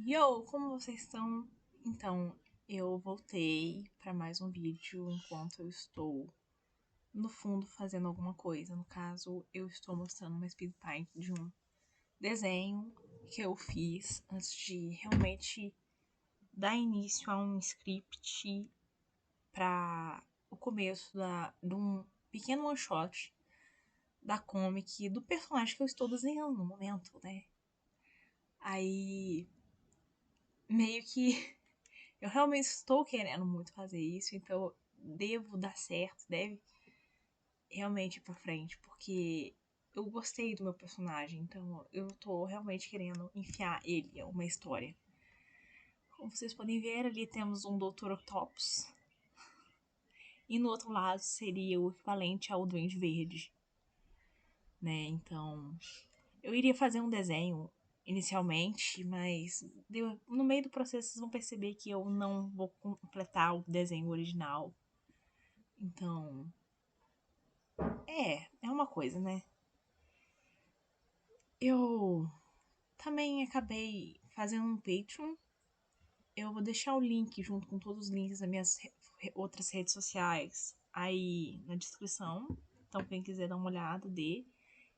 Yo, como vocês estão? Então, eu voltei para mais um vídeo enquanto eu estou no fundo fazendo alguma coisa. No caso, eu estou mostrando uma speed paint de um desenho que eu fiz antes de realmente dar início a um script para o começo de um pequeno one shot da comic do personagem que eu estou desenhando no momento, né? Aí, meio que eu realmente estou querendo muito fazer isso, então devo dar certo, deve realmente ir pra frente, porque eu gostei do meu personagem, então eu tô realmente querendo enfiar ele em uma história. Como vocês podem ver, ali temos um Dr. Octopus, e no outro lado seria o equivalente ao Duende Verde, né? Então, eu iria fazer um desenho inicialmente, mas no meio do processo vocês vão perceber que eu não vou completar o desenho original. Então, é uma coisa, né? Eu também acabei fazendo um Patreon. Eu vou deixar o link junto com todos os links das minhas outras redes sociais aí na descrição. Então, quem quiser dar uma olhada, dê.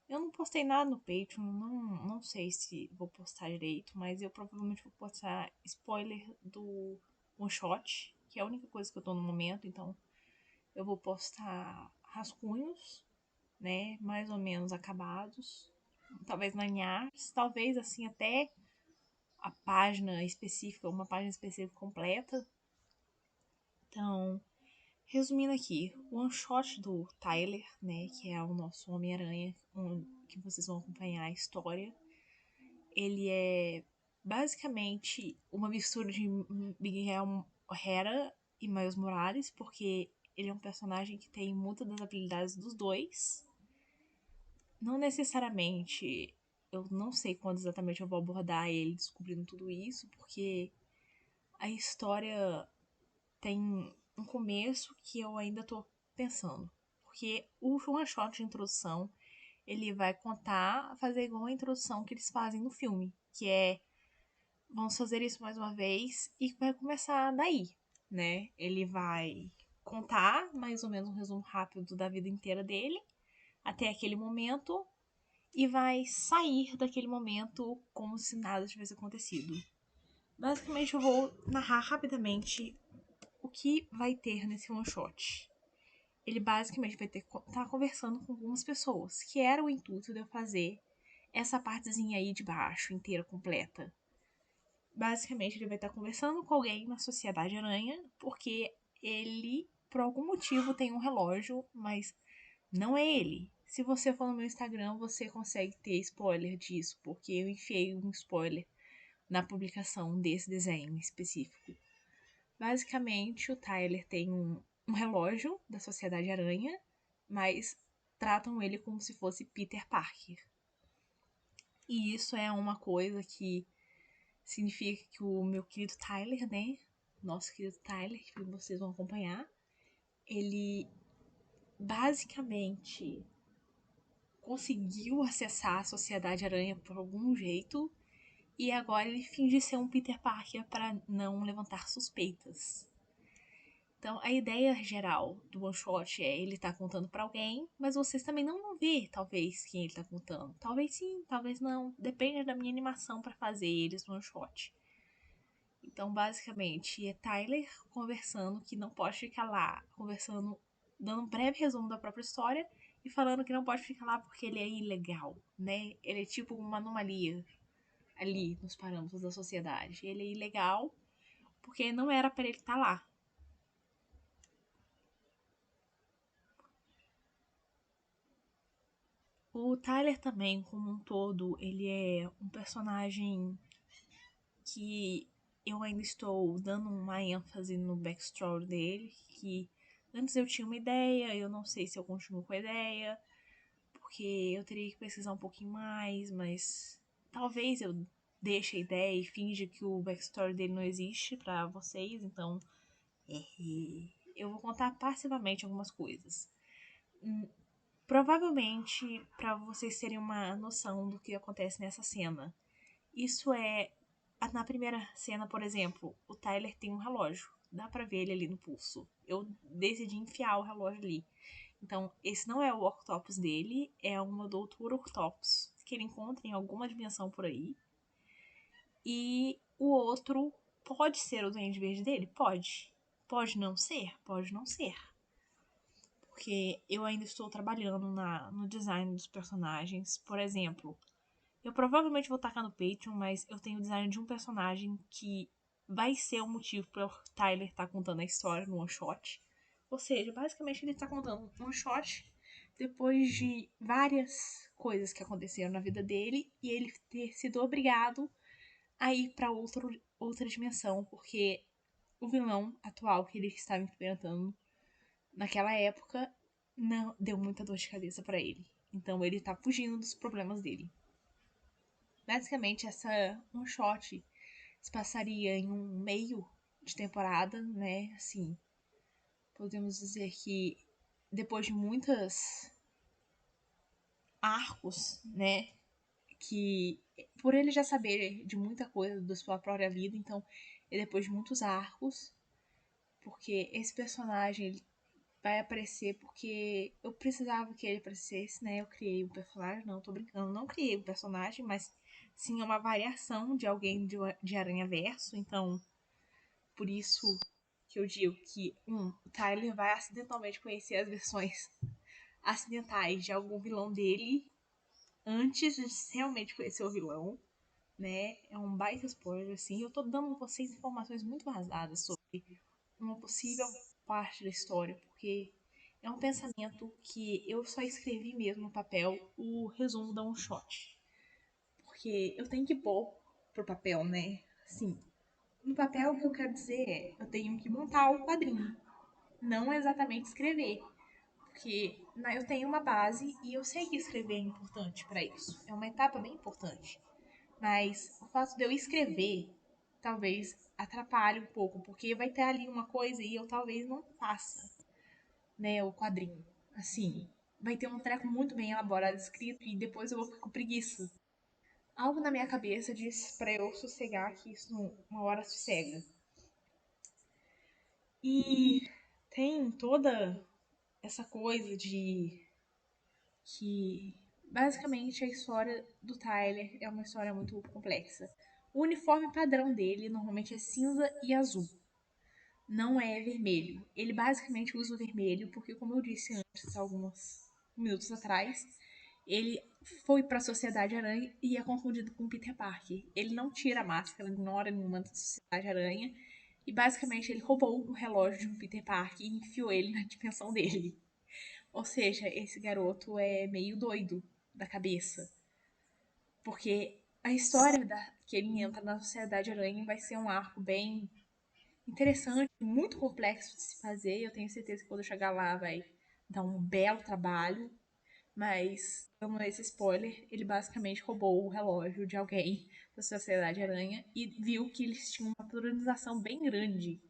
Eu não postei nada no Patreon, não sei se vou postar direito, mas eu provavelmente vou postar spoiler do One Shot, que é a única coisa que eu tô no momento. Então, eu vou postar rascunhos, né, mais ou menos acabados, talvez na Nhars, talvez assim até a página específica, uma página específica completa. Então, resumindo aqui, o one shot do Tyler, né, que é o nosso Homem-Aranha, que vocês vão acompanhar a história, ele é basicamente uma mistura de Miguel O'Hara e Miles Morales, porque ele é um personagem que tem muitas das habilidades dos dois. Não necessariamente, eu não sei quando exatamente eu vou abordar ele descobrindo tudo isso, porque a história tem um começo que eu ainda tô pensando. Porque o one shot de introdução, ele vai contar, fazer igual a introdução que eles fazem no filme, que é vamos fazer isso mais uma vez e vai começar daí, né? Ele vai contar mais ou menos um resumo rápido da vida inteira dele até aquele momento e vai sair daquele momento como se nada tivesse acontecido. Basicamente, eu vou narrar rapidamente o que vai ter nesse one shot. Ele basicamente vai ter tá conversando com algumas pessoas, que era o intuito de eu fazer essa partezinha aí de baixo, inteira, completa. Basicamente, ele vai estar conversando com alguém na Sociedade Aranha, porque ele, por algum motivo, tem um relógio, mas não é ele. Se você for no meu Instagram, você consegue ter spoiler disso, porque eu enfiei um spoiler na publicação desse desenho específico. Basicamente, o Tyler tem um relógio da Sociedade Aranha, mas tratam ele como se fosse Peter Parker. E isso é uma coisa que significa que o meu querido Tyler, né? Nosso querido Tyler, que vocês vão acompanhar, ele basicamente conseguiu acessar a Sociedade Aranha por algum jeito e agora ele finge ser um Peter Parker para não levantar suspeitas. Então, a ideia geral do one shot é ele tá contando para alguém, mas vocês também não vão ver, talvez, quem ele tá contando. Talvez sim, talvez não. Depende da minha animação para fazer eles no one shot. Então, basicamente, é Tyler conversando que não pode ficar lá, conversando, dando um breve resumo da própria história e falando que não pode ficar lá porque ele é ilegal, né? Ele é tipo uma anomalia ali nos parâmetros da sociedade. Ele é ilegal porque não era para ele estar lá. O Tyler também, como um todo, ele é um personagem que eu ainda estou dando uma ênfase no backstory dele, que antes eu tinha uma ideia, eu não sei se eu continuo com a ideia, porque eu teria que pesquisar um pouquinho mais, mas talvez eu deixe a ideia e finja que o backstory dele não existe para vocês, então eu vou contar passivamente algumas coisas. Provavelmente, para vocês terem uma noção do que acontece nessa cena. Isso é Na primeira cena, por exemplo, o Tyler tem um relógio. Dá pra ver ele ali no pulso. Eu decidi enfiar o relógio ali. Então, esse não é o Octopus dele, é uma doutora Octopus que ele encontra em alguma dimensão por aí. E o outro pode ser o Duende Verde dele? Pode. Pode não ser? Pode não ser. Porque eu ainda estou trabalhando no design dos personagens. Por exemplo, eu provavelmente vou tacar no Patreon, mas eu tenho o design de um personagem que vai ser o motivo para o Tyler estar contando a história no one shot. Ou seja, basicamente ele está contando um one shot depois de várias coisas que aconteceram na vida dele e ele ter sido obrigado a ir para outra dimensão, porque o vilão atual que ele estava enfrentando naquela época não deu muita dor de cabeça para ele. Então ele tá fugindo dos problemas dele. Basicamente, essa one shot se passaria em um meio de temporada, né? Assim, podemos dizer que depois de muitas arcos, né? Que por ele já saber de muita coisa da sua própria vida, então é depois de muitos arcos, porque esse personagem ele vai aparecer porque eu precisava que ele aparecesse, né? Eu criei um personagem, não tô brincando, não criei um personagem, mas sim é uma variação de alguém de Aranha Verso, então por isso que eu digo que o Tyler vai acidentalmente conhecer as versões acidentais de algum vilão dele antes de realmente conhecer o vilão, né? É um baita spoiler, assim. Eu tô dando a vocês informações muito vazadas sobre uma possível parte da história, porque é um pensamento que eu só escrevi mesmo no papel o resumo da um shot. Porque eu tenho que pôr pro papel, né? Assim, no papel o que eu quero dizer é, eu tenho que montar o quadrinho, não exatamente escrever. Porque eu tenho uma base e eu sei que escrever é importante para isso. É uma etapa bem importante. Mas o fato de eu escrever talvez atrapalhe um pouco, porque vai ter ali uma coisa e eu talvez não faça, né, o quadrinho. Assim, vai ter um treco muito bem elaborado escrito e depois eu vou ficar com preguiça. Algo na minha cabeça diz para eu sossegar que isso uma hora sossega. E tem toda essa coisa de que basicamente a história do Tyler é uma história muito complexa. O uniforme padrão dele normalmente é cinza e azul, não é vermelho. Ele basicamente usa o vermelho porque, como eu disse antes, alguns minutos atrás, ele foi para a Sociedade Aranha e é confundido com Peter Parker. Ele não tira a máscara em hora nenhuma da Sociedade Aranha e basicamente ele roubou o relógio de um Peter Parker e enfiou ele na dimensão dele. Ou seja, esse garoto é meio doido da cabeça. Porque a história que ele entra na Sociedade Aranha vai ser um arco bem interessante, muito complexo de se fazer. Eu tenho certeza que quando eu chegar lá vai dar um belo trabalho. Mas, dando esse spoiler, ele basicamente roubou o relógio de alguém da Sociedade Aranha e viu que eles tinham uma padronização bem grande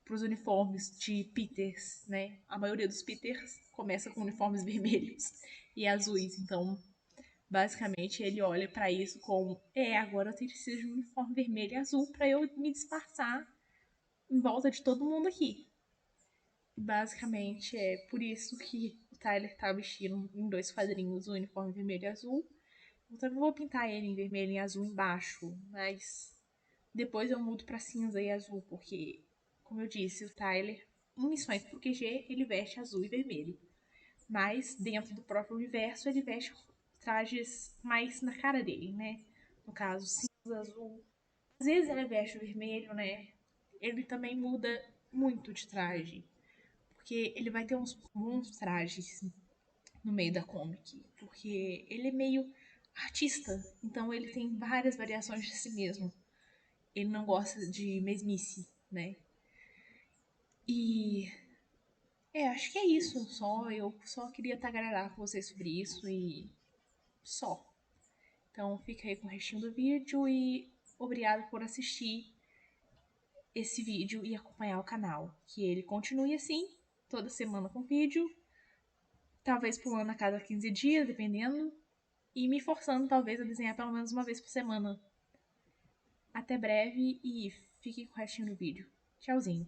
para os uniformes de Peters, né? A maioria dos Peters começa com uniformes vermelhos e azuis, então basicamente ele olha para isso como agora eu preciso de um uniforme vermelho e azul para eu me disfarçar em volta de todo mundo aqui. Basicamente é por isso que o Tyler tá vestindo em dois quadrinhos o uniforme vermelho e azul. Eu também vou pintar ele em vermelho e azul embaixo, mas depois eu mudo para cinza e azul, porque, como eu disse, o Tyler, em Missões pro QG, ele veste azul e vermelho. Mas dentro do próprio universo, ele veste trajes mais na cara dele, né? No caso, cinza, azul. Às vezes ele veste o vermelho, né? Ele também muda muito de traje. Porque ele vai ter uns bons trajes no meio da comic. Porque ele é meio artista. Então ele tem várias variações de si mesmo. Ele não gosta de mesmice, né? E acho que é isso. Eu só queria tagarelar com vocês sobre isso e só. Então fica aí com o restinho do vídeo e obrigado por assistir esse vídeo e acompanhar o canal. Que ele continue assim, toda semana com vídeo, talvez pulando a cada 15 dias, dependendo, e me forçando talvez a desenhar pelo menos uma vez por semana. Até breve e fique com o restinho do vídeo. Tchauzinho.